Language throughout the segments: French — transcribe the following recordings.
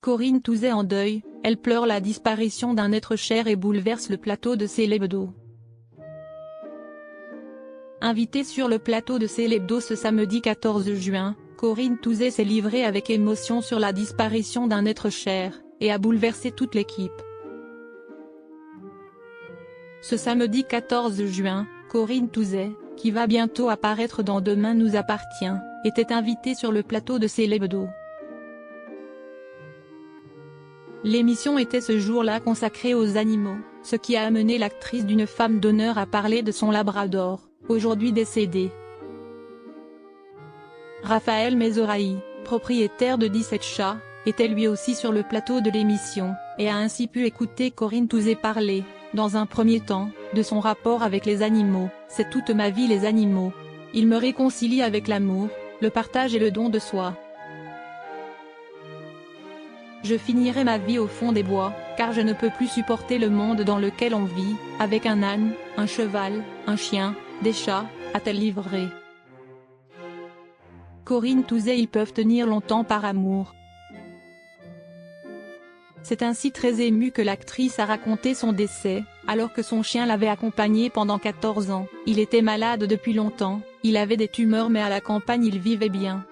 Corinne Touzé en deuil, elle pleure la disparition d'un être cher et bouleverse le plateau de Célébdo. Invitée sur le plateau de Célébdo ce samedi 14 juin, Corinne Touzé s'est livrée avec émotion sur la disparition d'un être cher, et a bouleversé toute l'équipe. Ce samedi 14 juin, Corinne Touzé, qui va bientôt apparaître dans Demain nous appartient, était invitée sur le plateau de Célébdo. L'émission était ce jour-là consacrée aux animaux, ce qui a amené l'actrice d'une femme d'honneur à parler de son labrador, aujourd'hui décédé. Raphaël Mezoraï, propriétaire de 17 chats, était lui aussi sur le plateau de l'émission, et a ainsi pu écouter Corinne Touzé parler, dans un premier temps, de son rapport avec les animaux. C'est toute ma vie les animaux. Ils me réconcilient avec l'amour, le partage et le don de soi. Je finirai ma vie au fond des bois, car je ne peux plus supporter le monde dans lequel on vit, avec un âne, un cheval, un chien, des chats, a-t-elle livré. Corinne Touzé. Ils peuvent tenir longtemps par amour. C'est ainsi très émue que l'actrice a raconté son décès, alors que son chien l'avait accompagnée pendant 14 ans. Il était malade depuis longtemps, il avait des tumeurs mais à la campagne il vivait bien.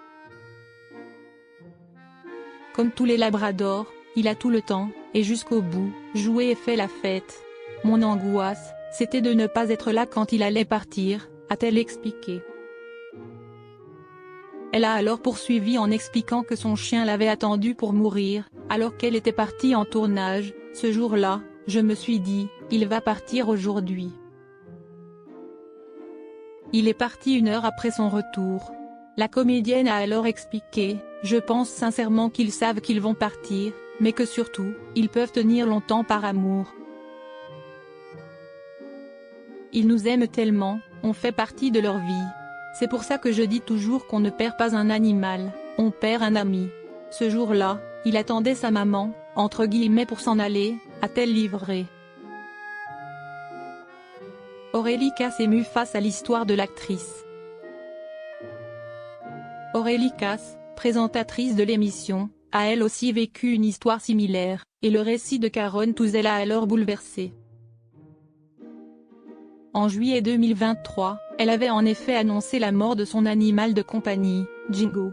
Comme tous les labradors, il a tout le temps, et jusqu'au bout, joué et fait la fête. Mon angoisse, c'était de ne pas être là quand il allait partir, a-t-elle expliqué. Elle a alors poursuivi en expliquant que son chien l'avait attendue pour mourir, alors qu'elle était partie en tournage. Ce jour-là, je me suis dit, il va partir aujourd'hui. Il est parti 1 heure après son retour. La comédienne a alors expliqué, je pense sincèrement qu'ils savent qu'ils vont partir, mais que surtout, ils peuvent tenir longtemps par amour. Ils nous aiment tellement, on fait partie de leur vie. C'est pour ça que je dis toujours qu'on ne perd pas un animal, on perd un ami. Ce jour-là, il attendait sa maman, entre guillemets pour s'en aller, a-t-elle livré. Aurélie Casse émue face à l'histoire de l'actrice. Aurélie Casse, présentatrice de l'émission, a elle aussi vécu une histoire similaire, et le récit de Corinne Touzé l'a alors bouleversée. En juillet 2023, elle avait en effet annoncé la mort de son animal de compagnie, Jingo.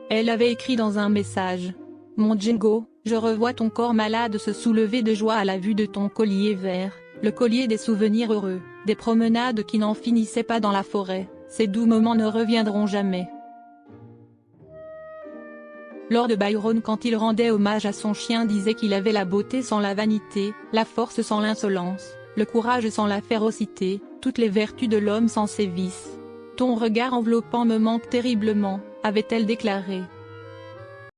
Elle avait écrit dans un message : « Mon Jingo, je revois ton corps malade se soulever de joie à la vue de ton collier vert, le collier des souvenirs heureux, des promenades qui n'en finissaient pas dans la forêt, ces doux moments ne reviendront jamais. » Lord Byron, quand il rendait hommage à son chien, disait qu'il avait la beauté sans la vanité, la force sans l'insolence, le courage sans la férocité, toutes les vertus de l'homme sans ses vices. « Ton regard enveloppant me manque terriblement », avait-elle déclaré.